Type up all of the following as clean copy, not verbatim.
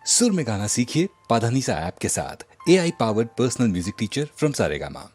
सुर में गाना सीखिए पाधानीसा ऐप के साथ। AI powered personal music teacher from Saregama.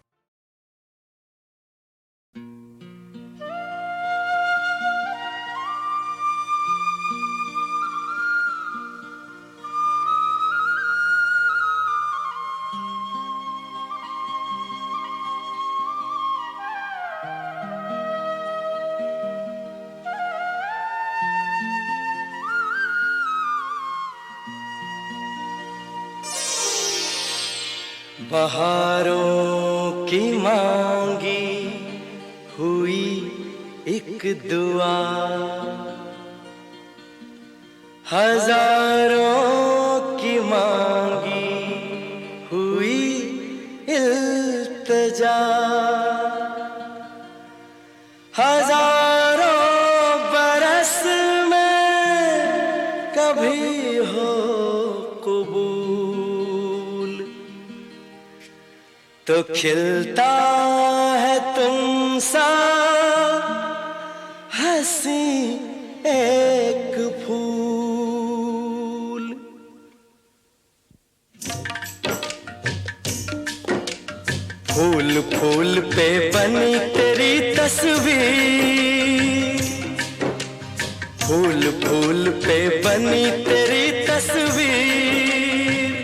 बहारों की मांगी हुई एक दुआ, हजारों की मांगी हुई इल्तिजा, हजारों बरस में कभी हो कबूल, तो खिलता है तुमसा हंसी एक फूल। फूल फूल पे बनी तेरी तस्वीर, फूल फूल पे बनी तेरी तस्वीर,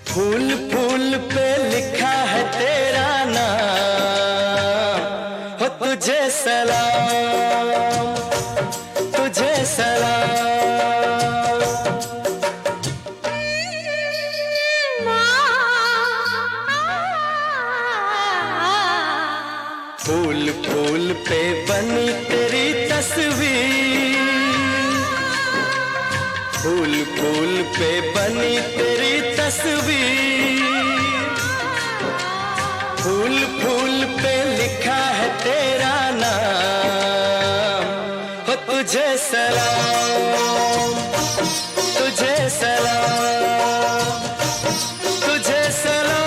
फूल फूल पे लिखा है तेरा नाम। हो तुझे सलाम, तुझे सलाम। फूल फूल पे बनी तेरी तस्वीर, फूल फूल पे बनी तेरी तस्वीर, फूल फूल पे लिखा है तेरा नाम। हो तुझे सलाम, तुझे सलाम, तुझे सलाम,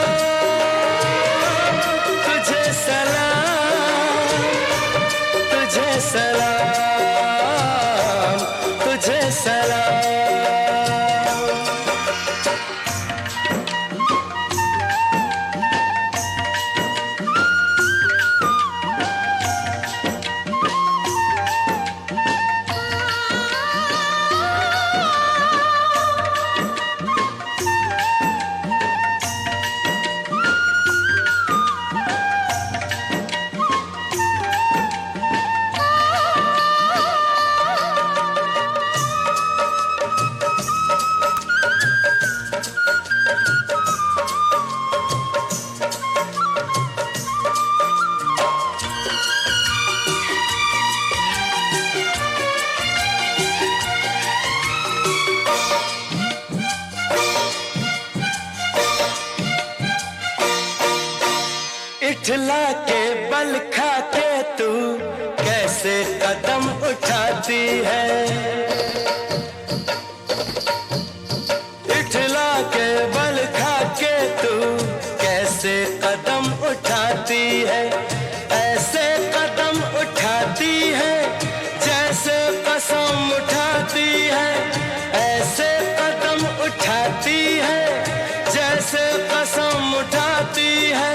तुझे सलाम, तुझे सलाम, तुझे सलाम। इठला के बल खा के तू कैसे कदम उठाती है, इठला के बल खा के तू कैसे कदम उठाती है। ऐसे कदम उठाती है जैसे कसम उठाती है, ऐसे कदम उठाती है जैसे कसम उठाती है।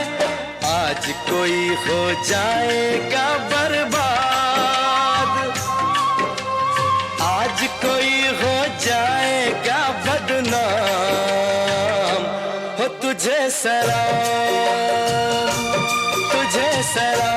आज कोई हो जाएगा बर्बाद, आज कोई हो जाएगा बदनाम। हो तुझे सलाम, तुझे सलाम।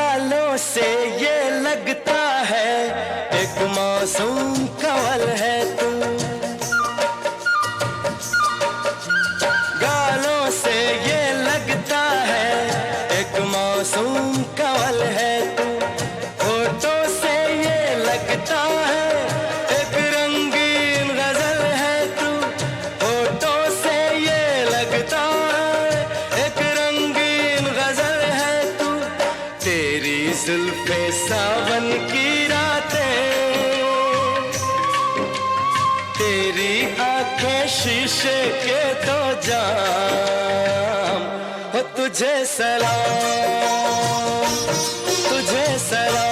गालों से ये लगता है एक मासूम कंवल है तू। गालों से ये लगता है एक मासूम कंवल है तू। होठों से ये लगता है एक रंगीन गजल है तू। होठों से ये लगता है एक रंगीन गजल है तू। तेरी जुल्फे सावन की रातें, तेरी आंखें शीशे के दो जाम। हो तुझे सलाम, तुझे सलाम।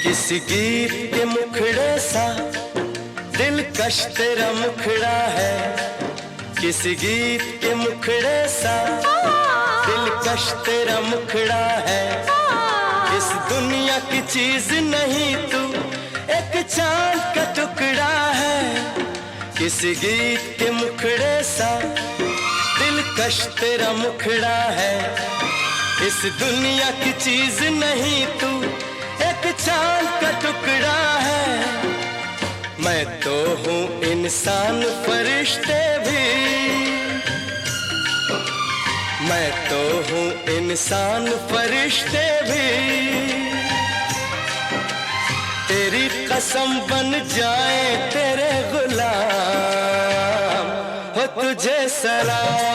किसी गीत के मुखड़े सा दिलकश तेरा मुखड़ा है। किसी गीत के मुखड़े सा दिलकश तेरा मुखड़ा है। इस दुनिया की चीज नहीं तू एक चांद का टुकड़ा है। किसी गीत के मुखड़े सा दिलकश तेरा मुखड़ा है। इस दुनिया की चीज नहीं तू एक चांद का टुकड़ा है। मैं तो हूँ इंसान फरिश्ते भी, मैं तो हूँ इंसान फरिश्ते भी। तेरी कसम बन जाए तेरे गुलाम। हो तुझे सलाम।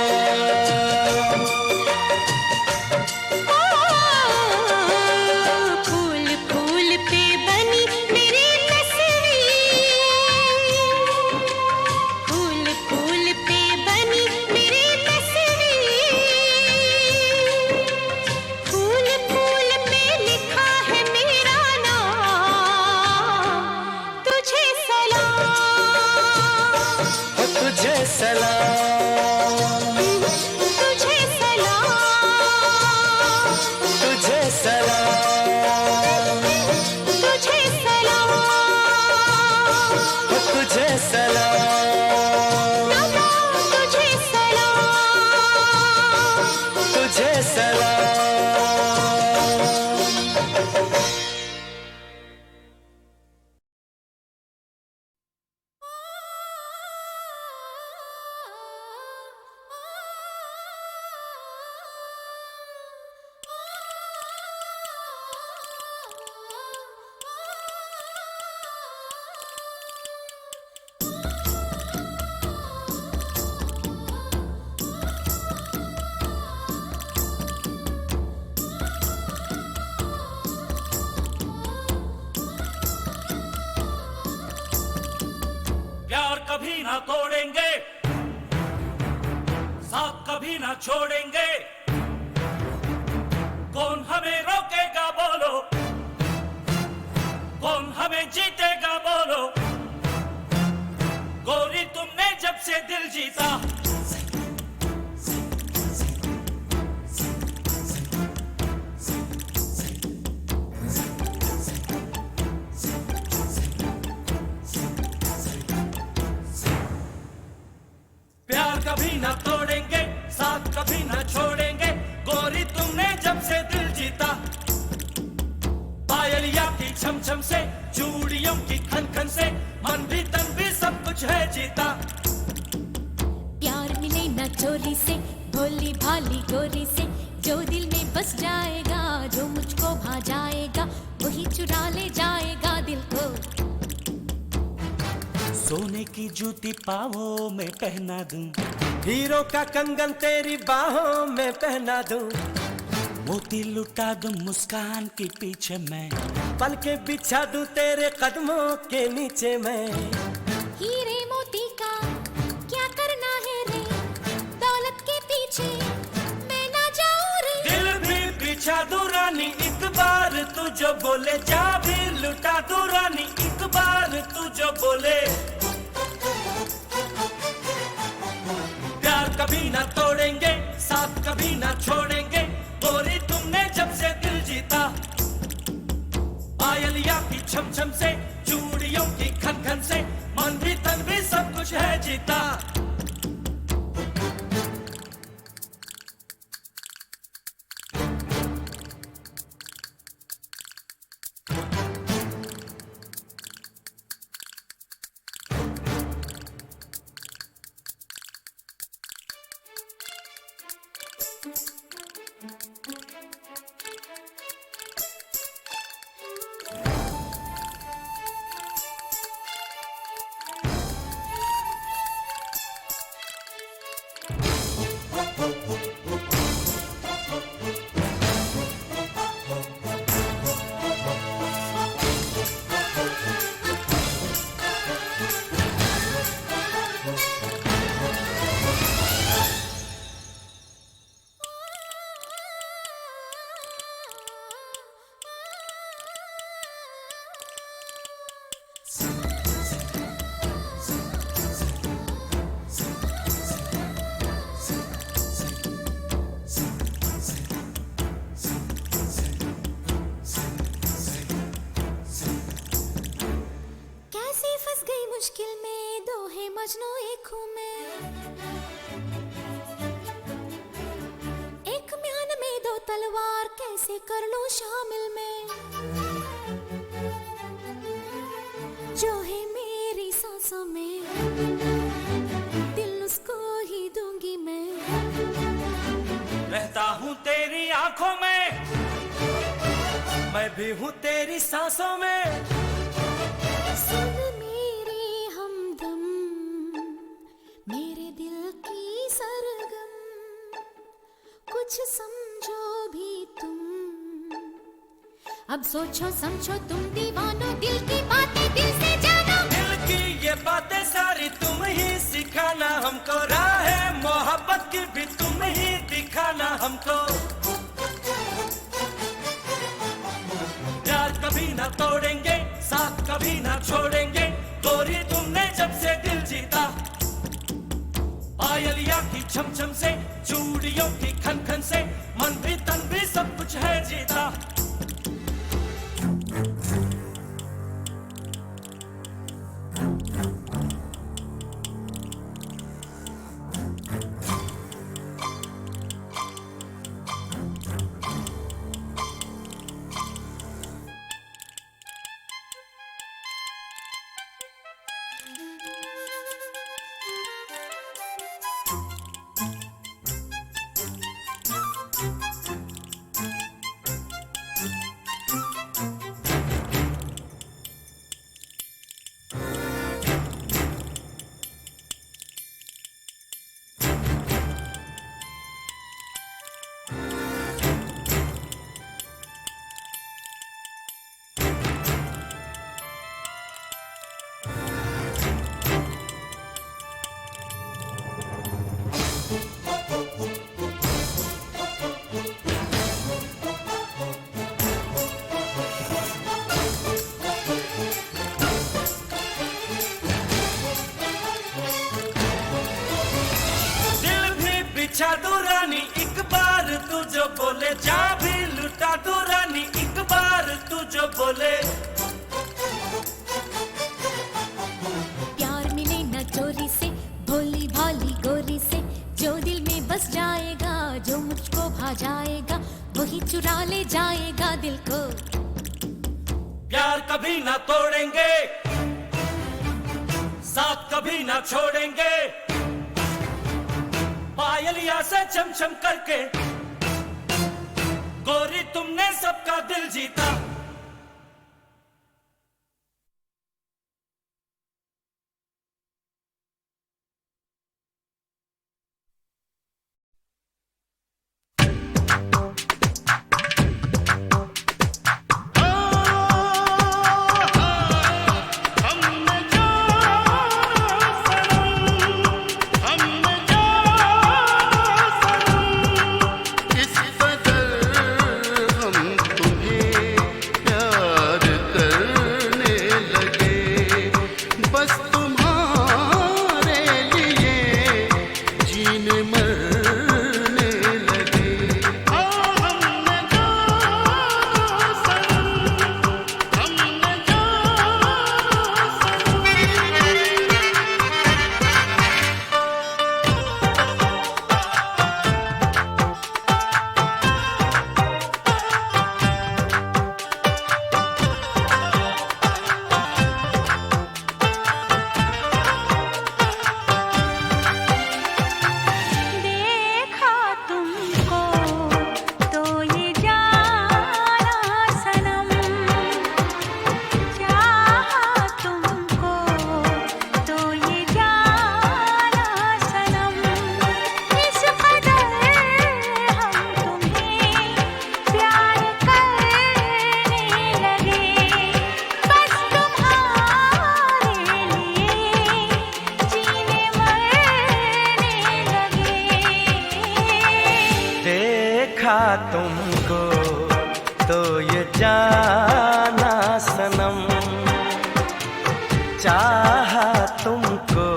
कभी ना तोड़ेंगे, साथ कभी ना छोड़ेंगे। कौन हमें रोकेगा बोलो, कौन हमें जीतेगा बोलो। गोरी तुमने जब से दिल जीता, कभी ना तोड़ेंगे, साथ कभी ना छोड़ेंगे। गोरी तुमने जब से दिल जीता, पायलिया की छम छम से, चूड़ियों की खन खन से, मन भी तन भी सब कुछ है जीता। प्यार मिले ना चोरी से, भोली भाली गोरी से। जो दिल में बस जाएगा, जो मुझको भा जाएगा, वही चुरा ले जाएगा दिल को। सोने की जूती पाँवों में पहना दूं, हीरो का कंगन तेरी बाहों में पहना दूं। मोती लुटा दूं मुस्कान के पीछे मैं, पलके बिछा दूं तेरे कदमों के नीचे मैं। हीरे मोती का जो बोले जा भी लुटा दूं रानी एक बार तू जो बोले प्यार कभी ना तोड़ेंगे साथ कभी ना छोड़ेंगे गोरी तुमने जब से दिल जीता पायलिया की छम छम से चूड़ियों की खन खन से मन भी तन भी सब कुछ है जीता मुश्किल में दो है मजनू एक हूँ मैं एक म्यान में दो तलवार कैसे कर लूं शामिल में जो है मेरी सांसों में दिल उसको ही दूंगी मैं रहता हूँ तेरी आंखों में मैं भी हूँ तेरी सांसों में सुन मेरी हमदम मेरे दिल की सरगम कुछ समझो भी तुम अब सोचो समझो तुम दीवानो दिल की बातें दिल से जानो दिल की ये बातें सारी तुम ही सिखाना हमको राह मोहब्बत की भी तुम ही दिखाना हमको प्यार कभी ना तोड़ेंगे साथ कभी ना छोड़ेंगे गोरी तुमने जब से दिल जीता पायलिया की छम छम से चूड़ियों की खन खन से मन भी तन भी सब कुछ है जीता बिछा दो रानी एक बार तू जो बोले जा भी लुटा दो रानी एक बार तू जो बोले प्यार मिले न चोरी से भोली भाली गोरी से जो दिल में बस जाएगा जो मुझको भा जाएगा वही चुरा ले जाएगा दिल को प्यार कभी ना तोड़ेंगे साथ कभी ना छोड़ेंगे पायलिया से चमचम करके गोरी तुमने सबका दिल जीता देखा तुमको तो ये जाना सनम, चाहा तुमको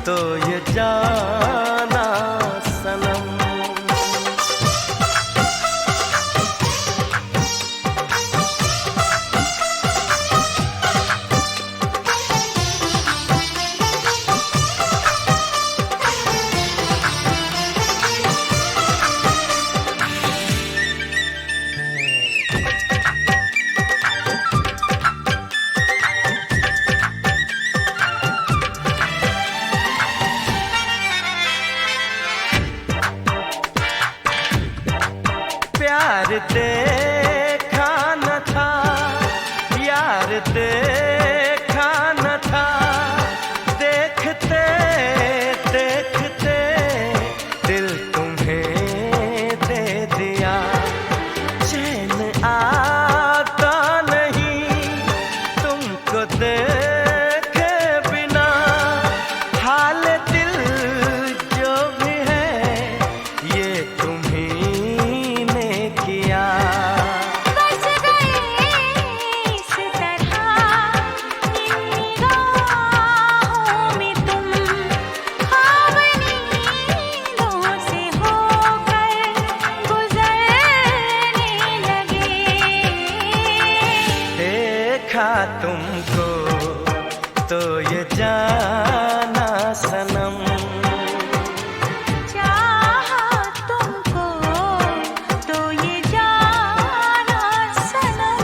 तो ये जाना सनम। प्यार देखा न था, यार देखा न था, देखते देखते दिल तुम्हें दे दिया। चैन आता नहीं तुमको देखे बिना, हाल दिल जो भी है ये तुम्हीं ने किया। बस गए इस तरह इन निगाहों में तुम, ख्वाब नींदों से होकर गुजरने लगे। देखा तुमको तो ये जाना सनम, चाहा तुमको तो ये जाना सनम।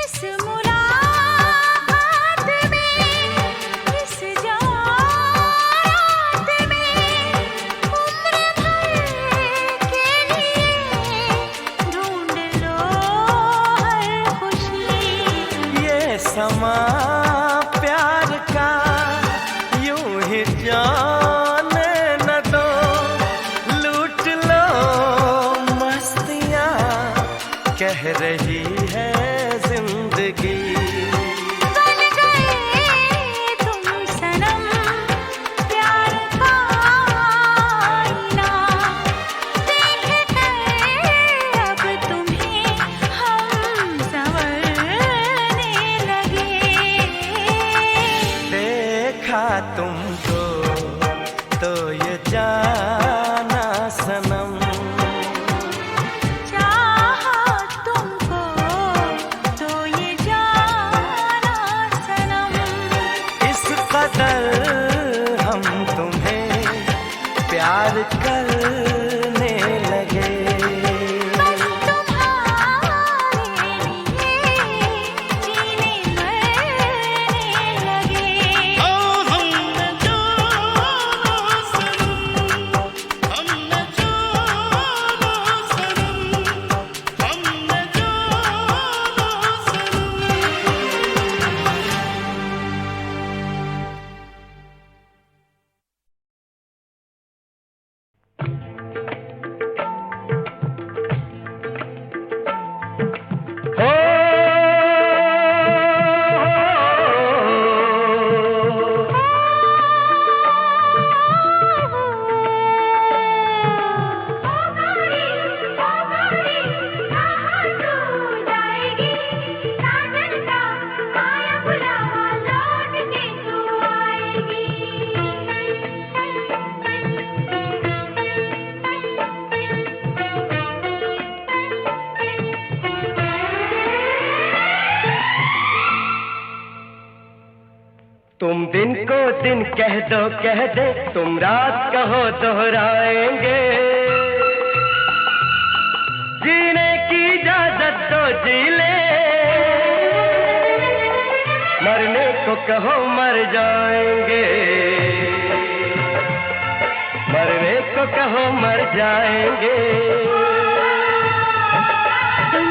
इस मुलाकात में, इस जात में, उम्र भर के लिए ढूंढ लो हर खुशी। ये समा प्यार का यूं ही जाने न दो, लूट लो मस्तियाँ कह रही है जिंदगी। बन गए तुम सनम प्यार का आईना, देख कर अब तुम्हें हम संवरने लगे। देखा तुमको तो ये जाना सनम, चाहा तुमको तो ये जाना सनम। इस कदर हम तुम्हें प्यार करने लगे। बस तुम्हारे लिए जीने मरने लगे। तुम दिन को दिन कह दो कह दे, तुम रात कहो दोहराएंगे। जीने की इजाजत तो जी ले, मरने को कहो मर जाएंगे। मरने को कहो मर जाएंगे। तुम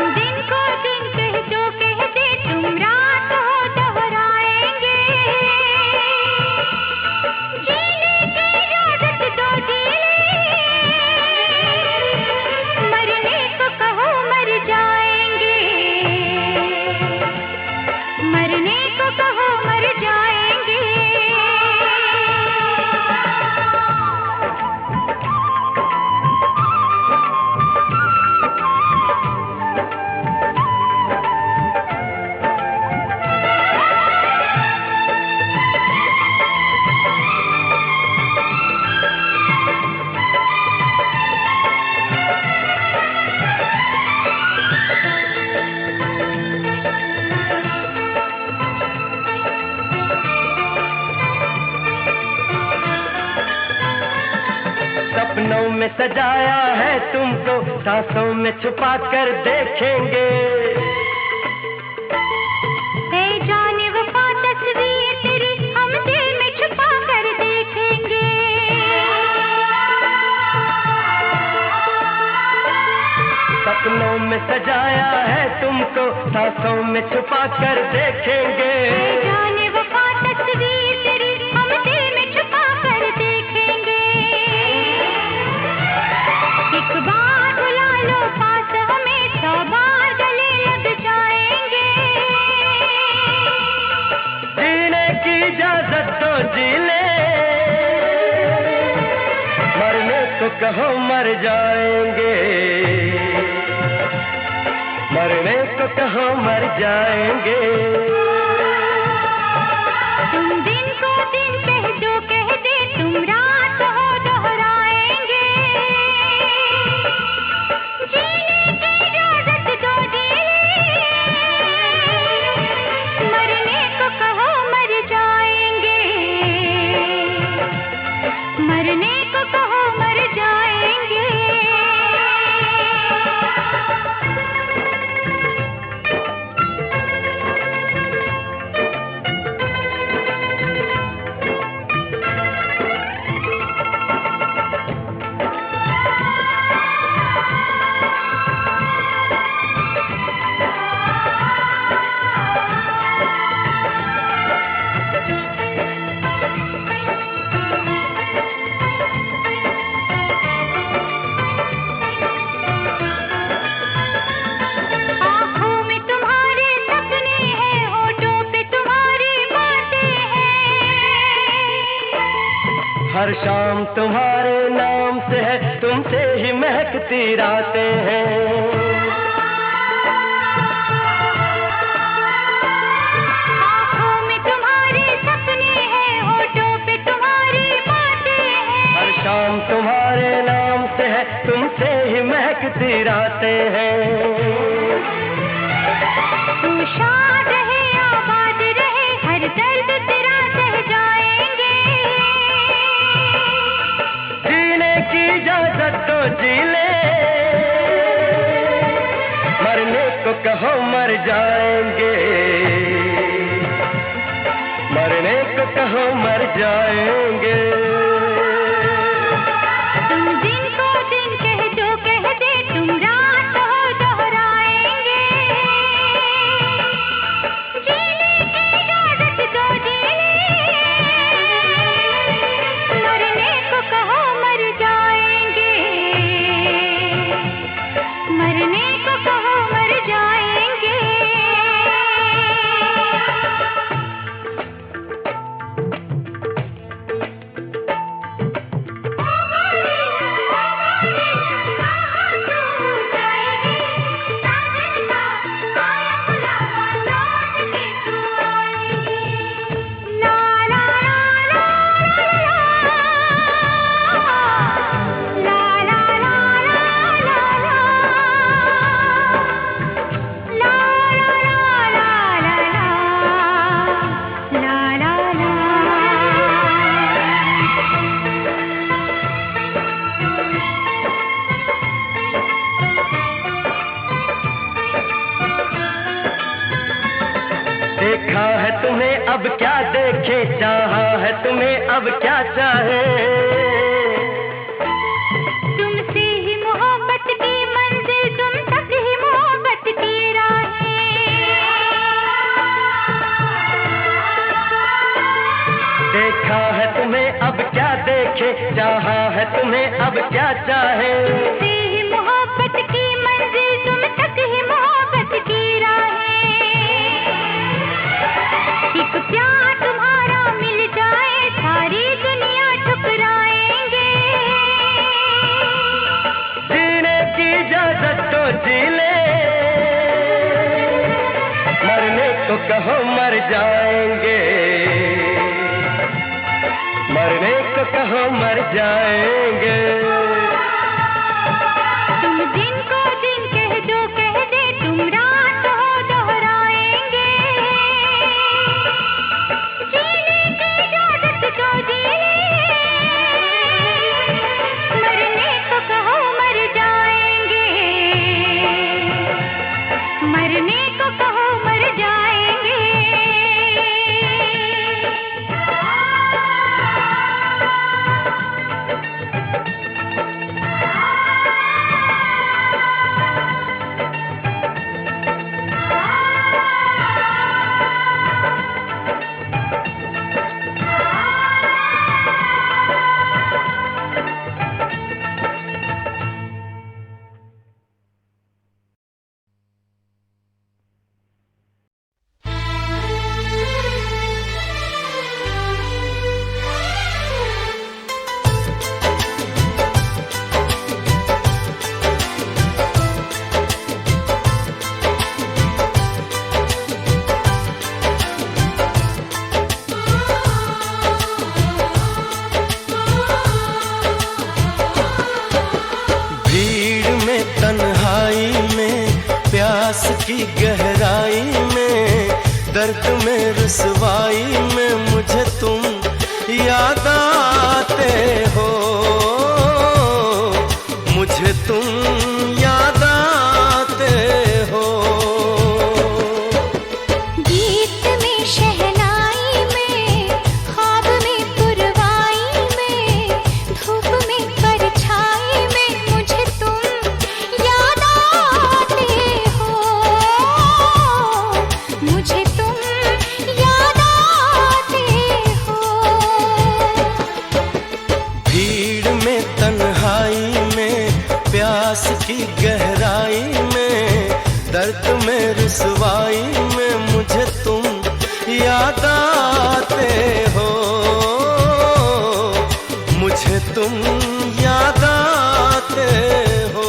सपनों में सजाया है तुमको, सांसों में छुपा कर देखेंगे। ए जाने वफा तस्वीर तेरी हम दिल में छुपा कर देखेंगे। सपनों में सजाया है तुमको, सांसों में छुपा कर देखेंगे। ए जाने वफा तस्वीर तेरी हम दिल में छुपा कर देखेंगे। एक बार बुला लो पास हमें, 100 बार गले लग जाएंगे। जीने की इजाजत तो जी ले, मरने को कहो मर जाएंगे। मरने को कहो मर जाएंगे। तुम दिन को दिन कह जो कह दे, तुम रात हो दोहराएंगे। जीने की इजाजत दो जी ले, मरने को कहो मर जाएंगे। मरने को कहो मर जाएंगे। आँखों में तुम्हारे सपने हैं, होठों पे तुम्हारी बातें हैं। हर शाम तुम्हारे नाम से है, तुमसे ही महकती रातें हैं। आँखों में तुम्हारे सपने हैं, होठों पे तुम्हारी बातें हैं। हर शाम तुम्हारे नाम से है, तुमसे ही महकती रातें हैं। तू शाद रहे आबाद रहे, हर दर्द तेरा सह जाएंगे। जीने की इजाजत तो जी ले, मरने को कहो मर जाएंगे। मरने को कहो मर जाएंगे। तुम दिन को दिन कह जो कह दे, तुम रात हो दोहराएंगे। जीने की इजाजत दो जी ले, मरने को कहो मर जाएंगे। मरने को कहो मर जाएंगे। देखा है तुम्हें अब क्या देखे, चाहा है तुम्हें अब क्या चाहे। तुमसे ही मोहब्बत की मंजिल, तुम तक ही मोहब्बत की राहें। देखा है तुम्हें अब क्या देखे, चाहा है तुम्हें अब क्या चाहे। तुमसे ही मोहब्बत की मंजिल, तुम तक ही मोहब्बत की राहें। एक प्यार तुम्हारा मिल जाए, सारी दुनिया ठुकराएंगे। जीने की इजाजत तो जी ले, मरने को कहो मर जाएंगे। मरने को कहो मर जाएंगे। तुम दिन को दिन कह जो कह दे, तुम रात हो दोहराएंगे। जीने की इजाजत दो जी ले, मरने प्यास की गहराई में, दर्द में रुसवाई में मुझे तुम याद आते हो, मुझे तुम याद आते हो। गीत में शहनाई में, ख्वाब में पुरवाई में, धूप में परछाई में मुझे तुम याद आते हो, मुझे तुम याद आते हो। भीड़ में तन्हाई में, प्यास की गहराई में, दर्द में रुसवाई में मुझे तुम याद आते हो, मुझे तुम याद आते हो।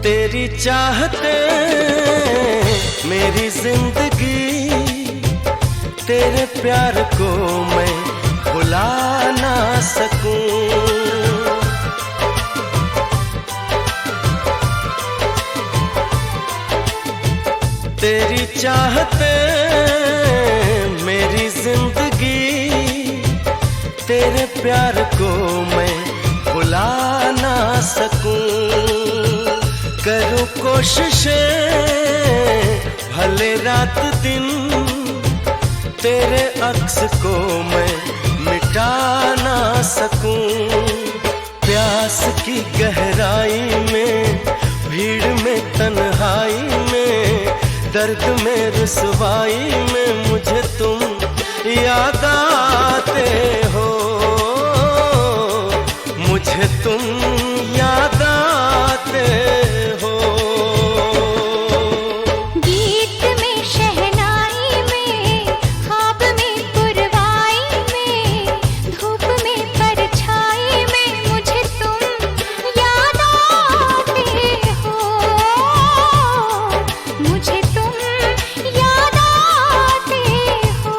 तेरी चाहते मेरी जिंदगी, तेरे प्यार को मैं भुला ना सकूं। तेरी चाहते मेरी जिंदगी, तेरे प्यार को मैं भुला ना सकूं। करूं कोशिशें भले रात दिन, तेरे अक्स को मैं मिटा ना सकूं। प्यास की गहराई में, भीड़ में तन्हाई में, दर्द में रुसवाई में मुझे तुम याद आते हो, मुझे तुम याद आते हो। गीत में शहनाई में, ख्वाब में पुरवाई में, धूप में परछाई में मुझे तुम याद आते हो, मुझे तुम याद आते हो।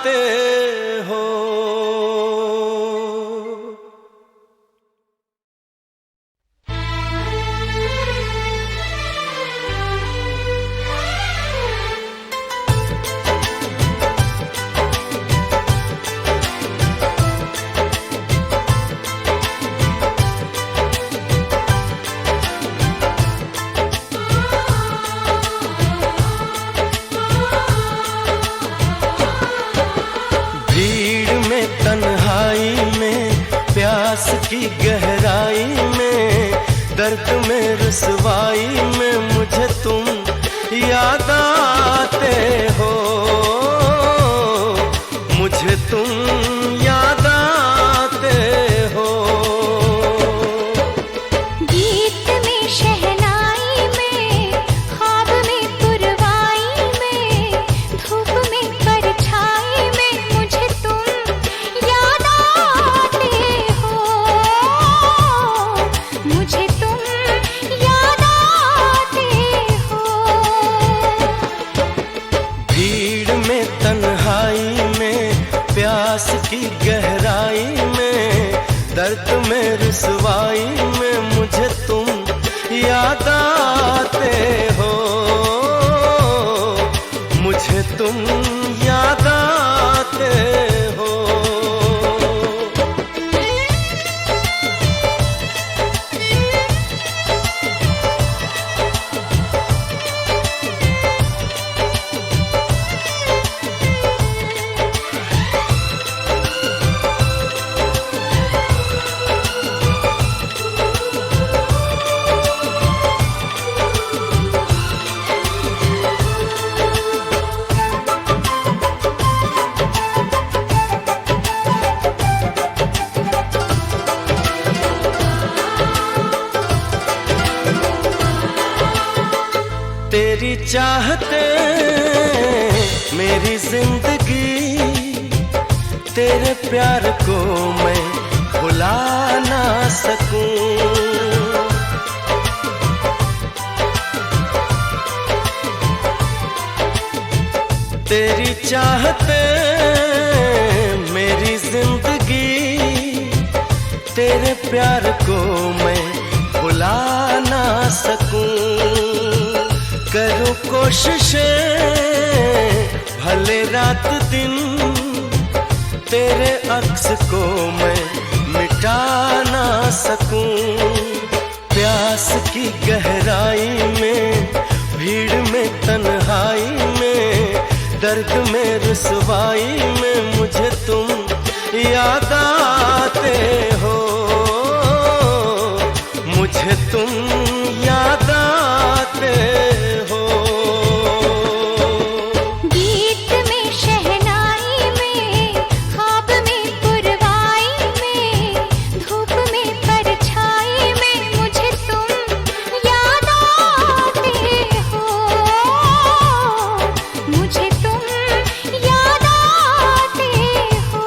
आते हो। भीड़ में तन्हाई में प्यास की गहराई में दर्द में रुसवाई में मुझे तुम याद आते हो, मुझे तुम याद आते हो। गीत में शहनाई में ख्वाब में पुरवाई में धूप में परछाई में मुझे तुम याद आते हो, मुझे तुम याद आते हो। भीड़ में तन्हाई में प्यास की गहराई में दर्द में रुसवाई में मुझे तुम याद आते हो, मुझे तुम याद आते हो। तेरी चाहते मेरी जिंदगी, तेरे प्यार को मैं भुला ना सकूं। तेरी चाहते मेरी जिंदगी, तेरे प्यार को मैं भुला ना सकूं। करूं कोशिशें भले रात दिन, तेरे अक्स को मैं मिटा ना सकूं। प्यास की गहराई में भीड़ में तन्हाई में दर्द में रुसवाई में मुझे तुम याद आते हो, मुझे तुम याद आते हो। गीत में शहनाई में ख्वाब में पुरवाई में धूप में परछाई में मुझे तुम याद आते हो, मुझे तुम याद आते हो।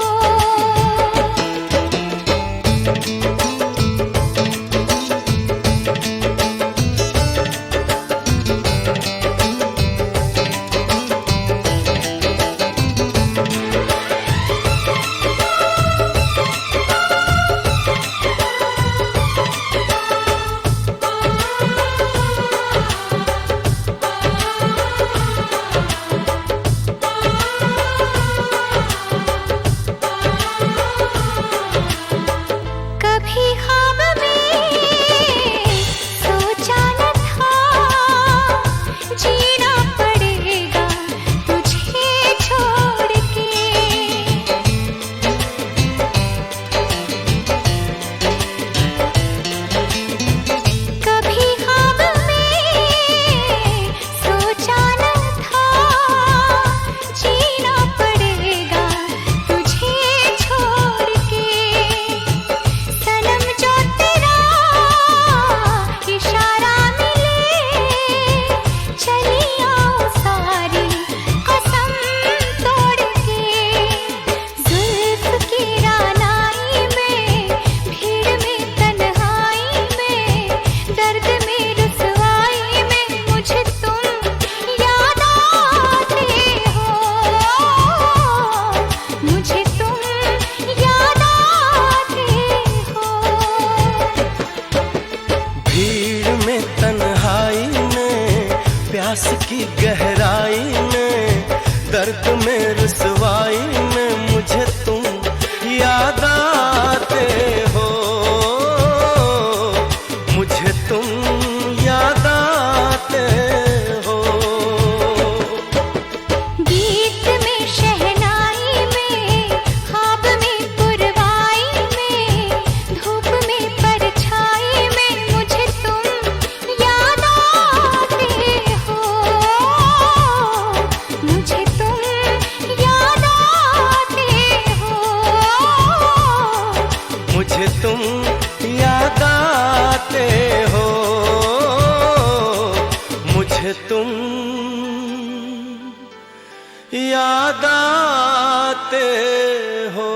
चाहते हो।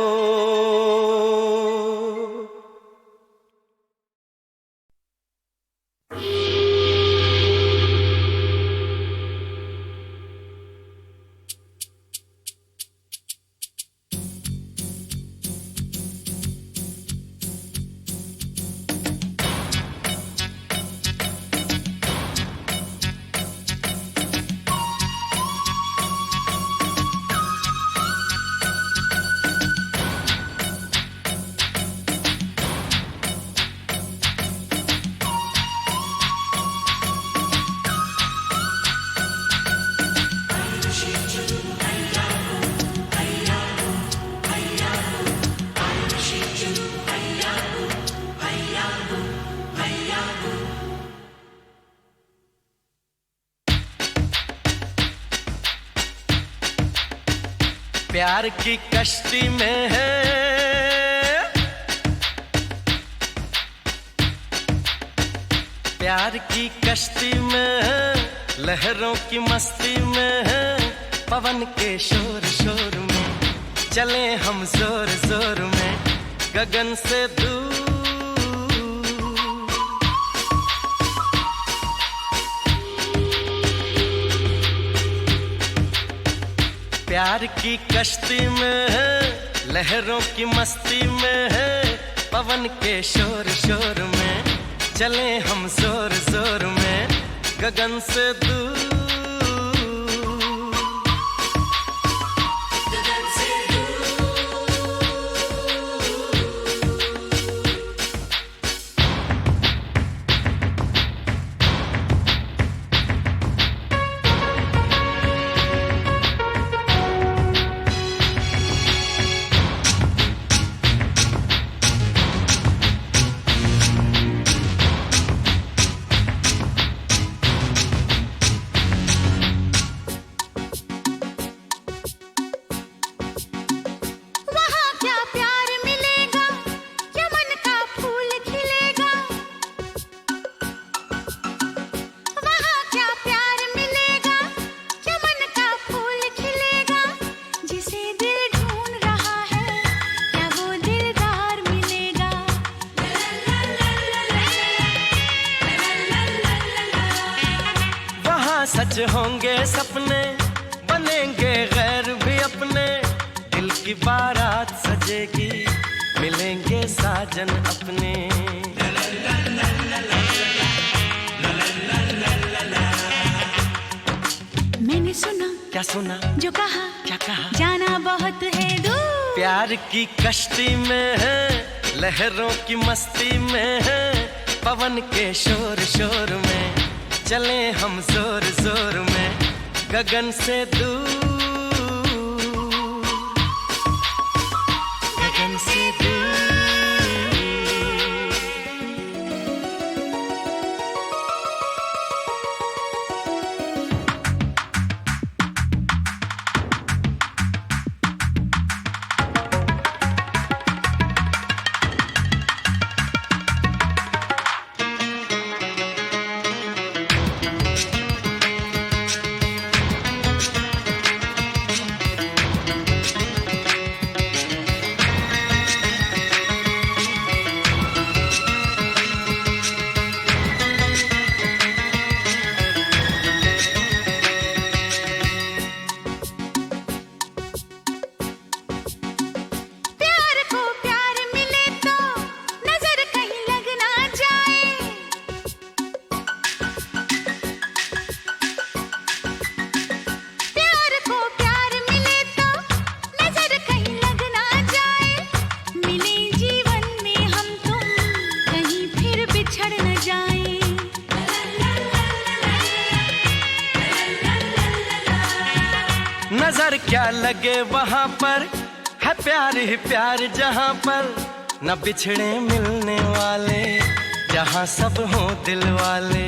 प्यार की कश्ती में है, प्यार की कश्ती में है, लहरों की मस्ती में है, पवन के शोर शोर में चले हम जोर जोर में गगन से दूर। प्यार की कश्ती में है, लहरों की मस्ती में है, पवन के शोर शोर में चले हम जोर जोर में गगन से दूर। सच होंगे सपने, बनेंगे गैर भी अपने, दिल की बारात सजेगी, मिलेंगे साजन अपने। मैंने सुना, क्या सुना, जो कहा, क्या कहा, जाना बहुत है दूर। प्यार की कश्ती में है, लहरों की मस्ती में है, पवन के शोर शोर में चले हम जोर जोर में गगन से दूर, गगन से दूर। नजर क्या लगे वहाँ पर है प्यार ही प्यार, जहाँ पर न बिछड़े मिलने वाले, जहाँ सब हों दिल वाले।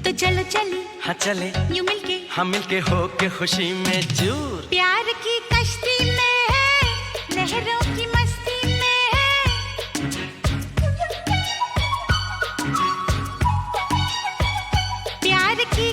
तो चलो चले, हाँ चले, यूं मिलके, हाँ मिलके हो के खुशी में चूर। प्यार की कश्ती में है, लहरों की मस्ती में है, प्यार की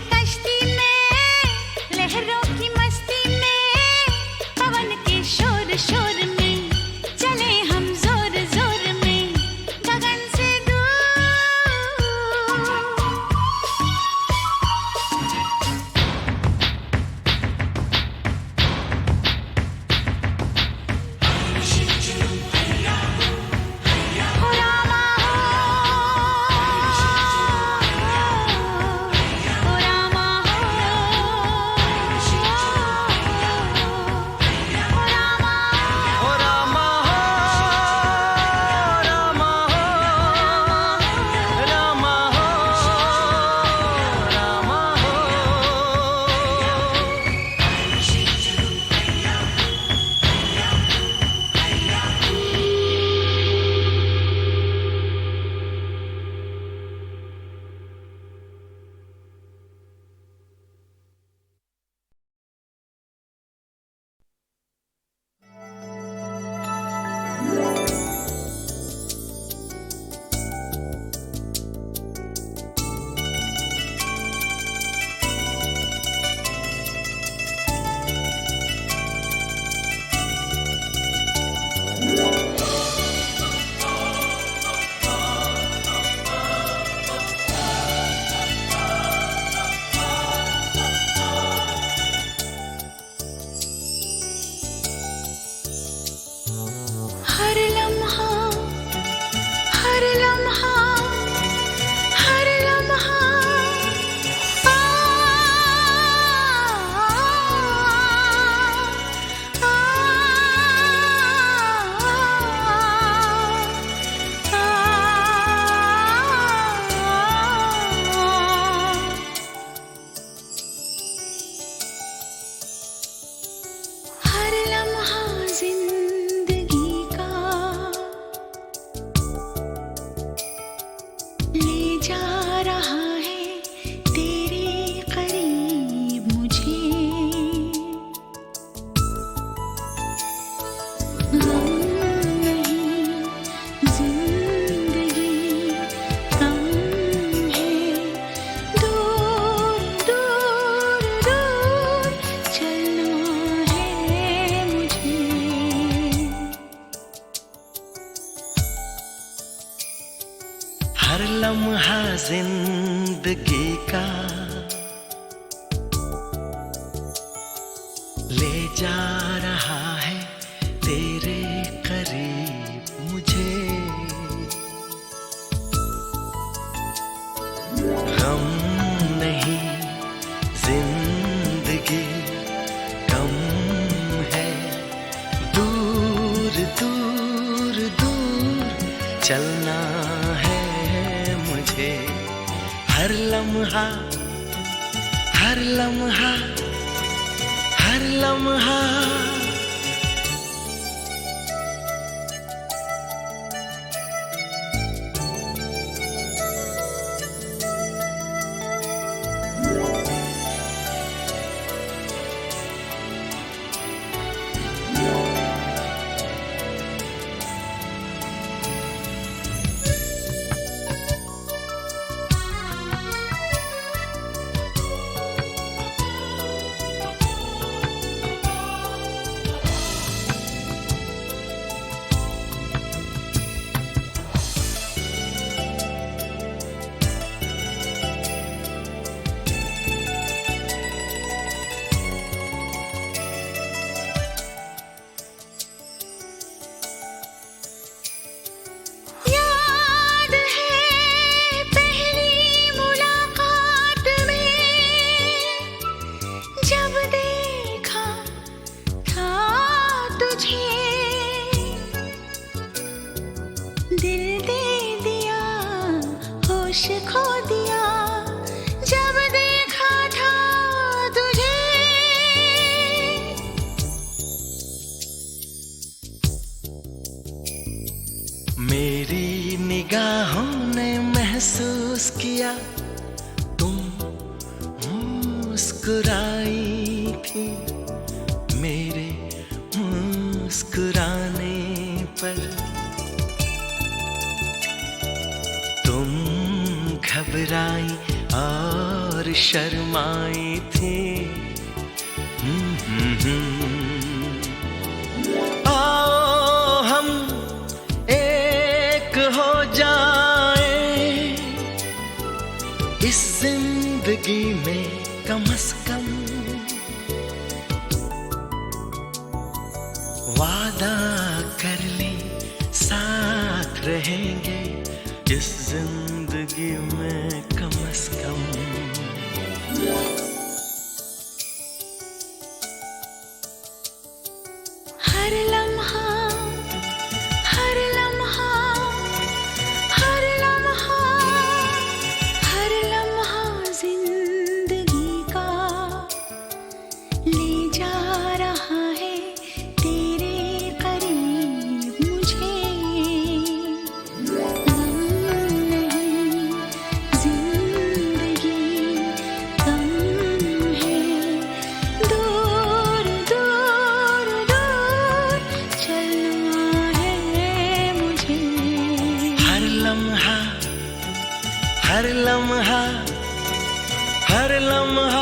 जा रहा है तेरे करीब मुझे। गम नहीं जिंदगी कम है, दूर दूर दूर चलना है मुझे। हर लम्हा हर लम्हा हर लम्हा खो दिया जब देखा था तुझे। मेरी निगाहों ने महसूस किया तुम मुस्कुराई थी, मेरे मुस्कुराने पर तुम घबराई और शर्माई थी। आओ हम एक हो जाएं इस जिंदगी में कम से कम। वादा कर ले साथ रहेंगे इस जिंदगी में कम से कम। हर लम्हा हर लम्हा हर लम्हा हर लम्हा जिंदगी का ले जा रहा है तेरे करीब मुझे। हर लम्हा हर लम्हा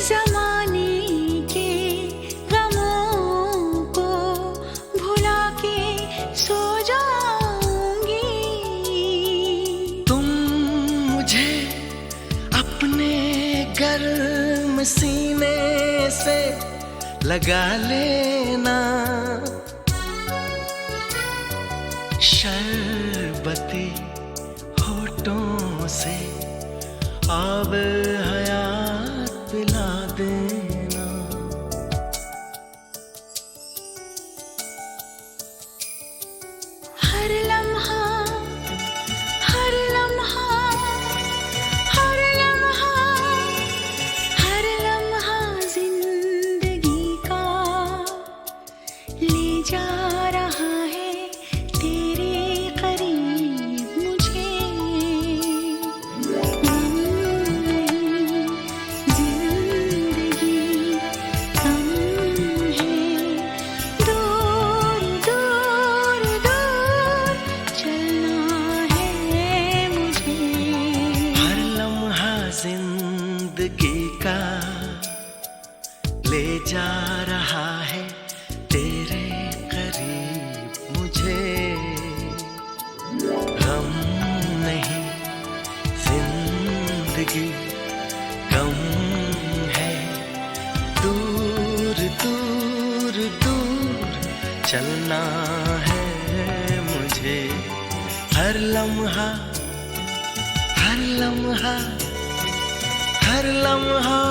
ज़माने के गमों को भुला के सो जाऊंगी। तुम मुझे अपने गर्म सीने से लगा लेना, शरबती होठों से आब हयात पिला देना। हर लम्हा हर लम्हा हर लम्हा हर लम्हा जिंदगी का ले जा रहा है तेरे करीब मुझे। गम नहीं जिंदगी का ले जा रहा है तेरे करीब मुझे। गम नहीं जिंदगी गम है, दूर दूर दूर चलना है मुझे। हर लम्हा हर लम्हा हर लम्हा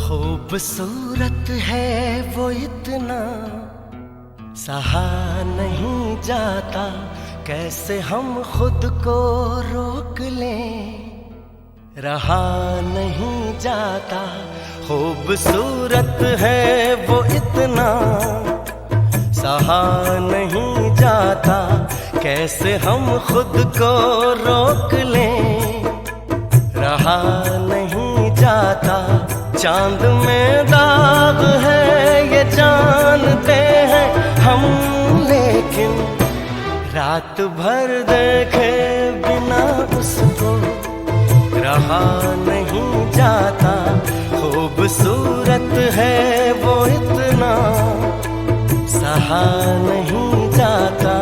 खूबसूरत है वो इतना सहा नहीं जाता, कैसे हम खुद को रोक लें रहा नहीं जाता। खूबसूरत है वो इतना सहा नहीं जाता, कैसे हम खुद को रोक लें रहा नहीं जाता। चांद में दाग है ये जानते हैं हम, लेकिन रात भर देखे बिना उसको रहा नहीं जाता। खूबसूरत है वो इतना सहा नहीं जाता।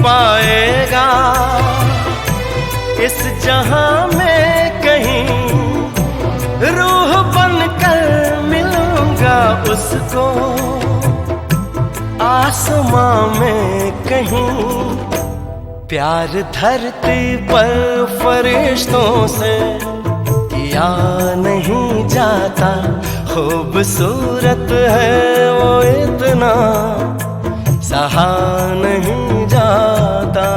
पाएगा इस जहां में कहीं, रूह बनकर मिलूंगा उसको आसमां में कहीं। प्यार धरती पर फरिश्तों से किया नहीं जाता, खूबसूरत है वो इतना सहा नहीं जाता।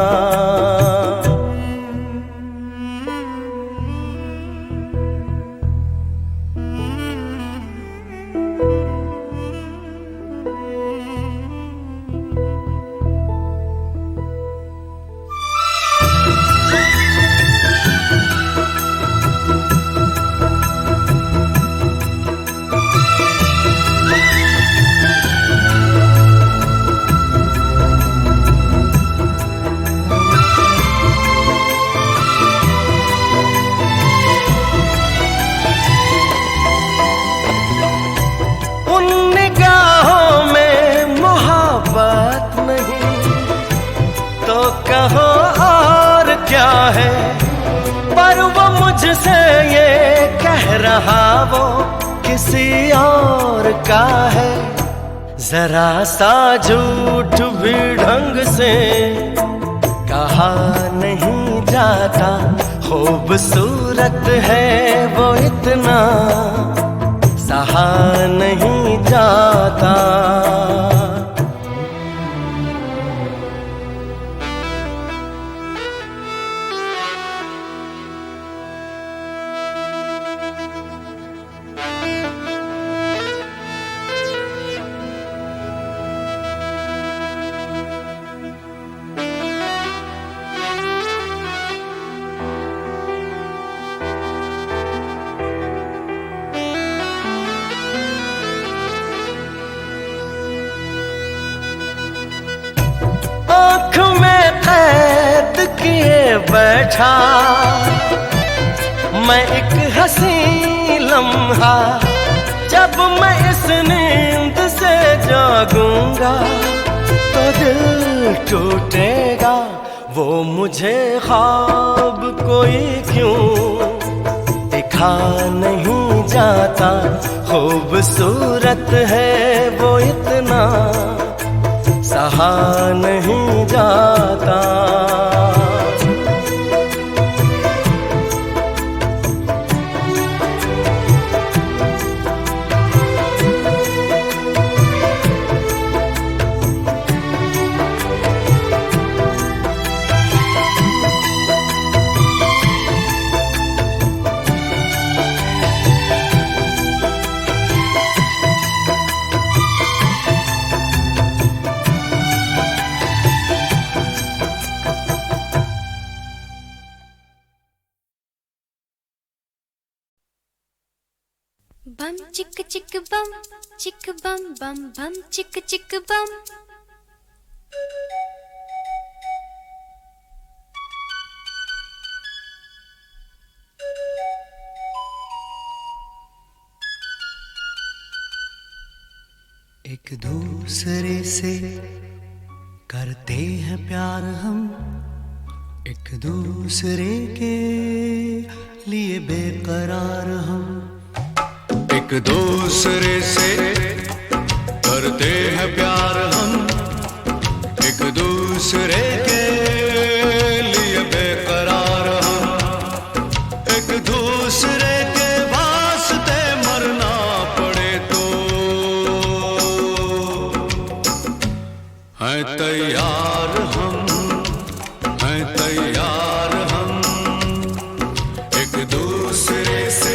कहो और क्या है, पर वो मुझसे ये कह रहा वो किसी और का है। जरा सा झूठ भी ढंग से कहा नहीं जाता, खूबसूरत है वो इतना सहा नहीं जाता। किए बैठा मैं एक हंसी लम्हा, जब मैं इस नींद से जागूंगा तो दिल टूटेगा। वो मुझे ख्वाब कोई क्यों दिखा नहीं जाता, खूबसूरत है वो इतना सहा नहीं जाता। बम चिक चिक बम चिक बम बम बम चिक चिक बम। एक दूसरे से करते हैं प्यार हम, एक दूसरे के लिए बेकरार हम। एक दूसरे से करते हैं प्यार हम, एक दूसरे के लिए बेकरार हम। एक दूसरे के वास्ते मरना पड़े तो हैं तैयार हम, हैं तैयार हम। एक दूसरे से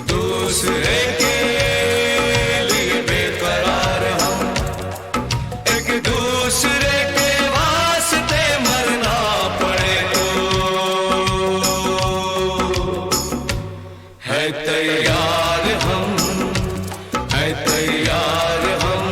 दूसरे के लिए बेकरार हम, एक दूसरे के वास्ते मरना पड़े तो है तैयार हम, है तैयार हम।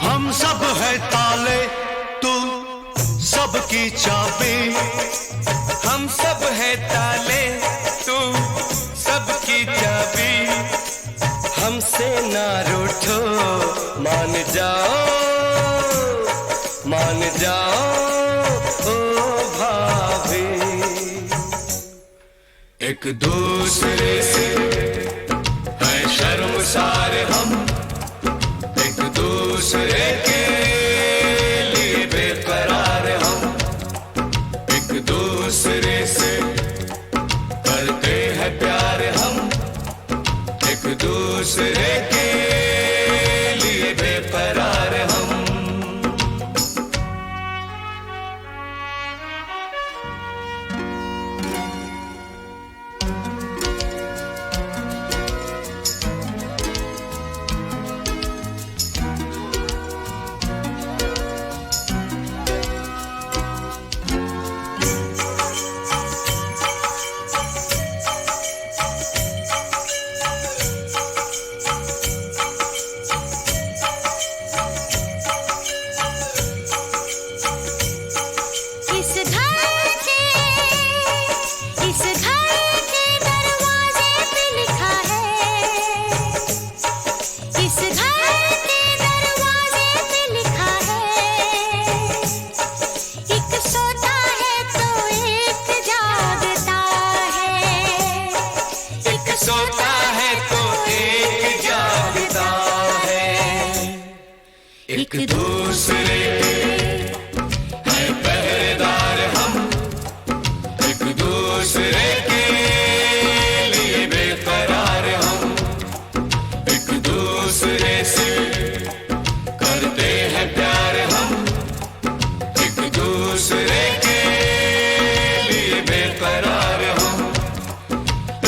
हम सब है ताले, तू सबकी चाबी। हम सब है ताले, तू सबकी चाबी। हमसे ना रूठो, मान जाओ, मान जाओ ओ भाभी। एक दूसरे से है शर्मसार हम, एक दूसरे के लिए बेकरार हम। एक दूसरे से करते हैं प्यार हम, एक दूसरे के लिए बेकरार हम। एक दूसरे के हैं पहरेदार हम, एक दूसरे के लिए बेकरार हम। एक दूसरे से करते हैं प्यार हम, एक दूसरे के लिए बेकरार हम।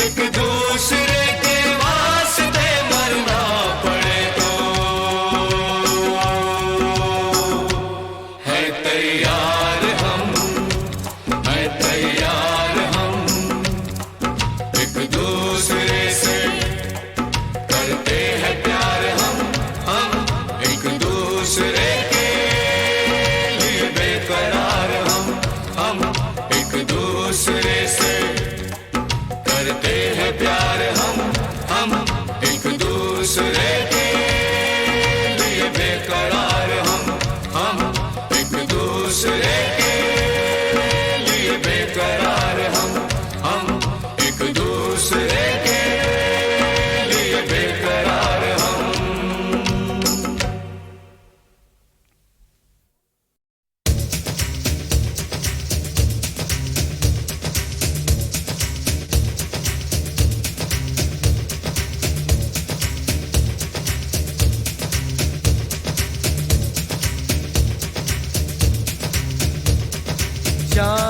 एक दूसरे के वास्ते मरना पड़े तो दूसरे से करते हैं प्यार हम एक दूसरे के लिए बेकरार हम एक दूसरे के लिए बेकरार हम एक दूसरे के लिए बेकरार हम।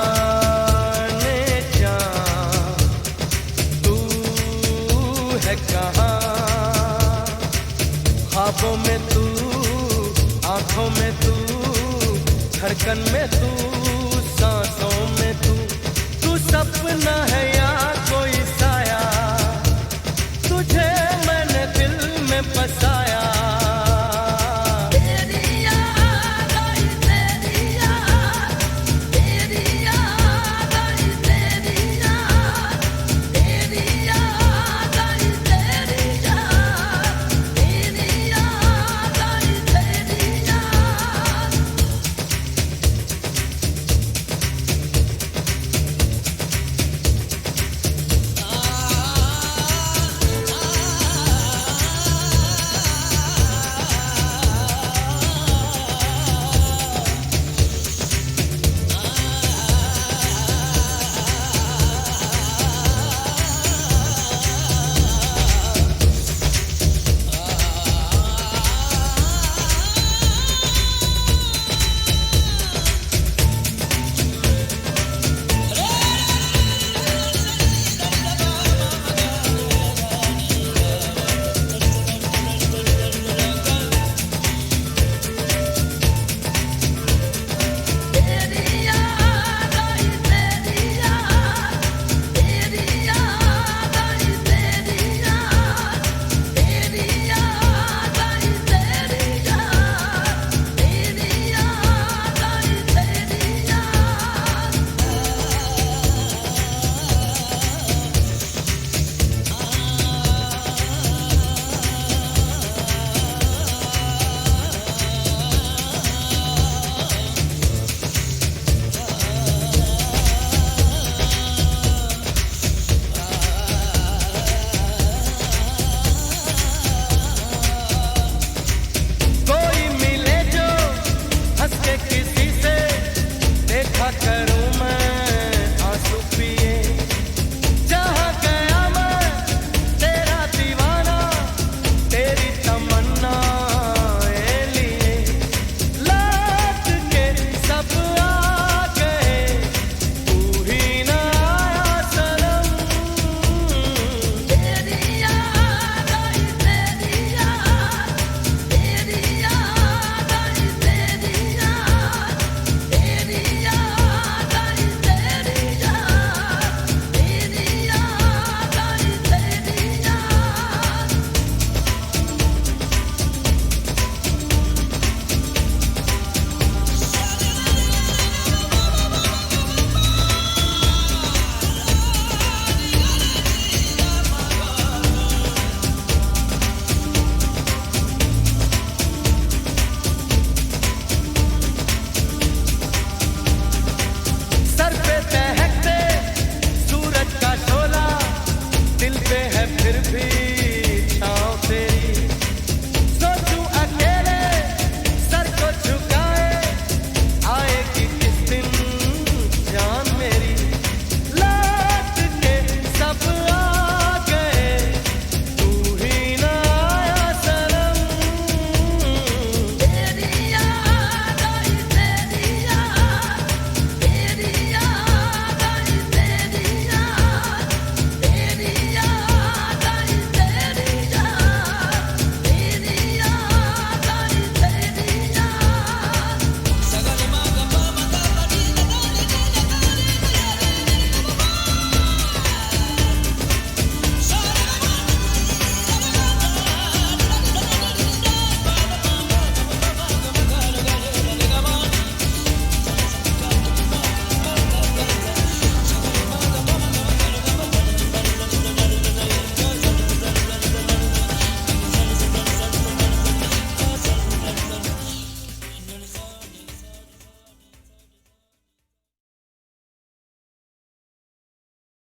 जाने जा तू है कहाँ, ख्वाबों में तू, आंखों में तू, धड़कन में तू, सांसों में तू, तू सपना है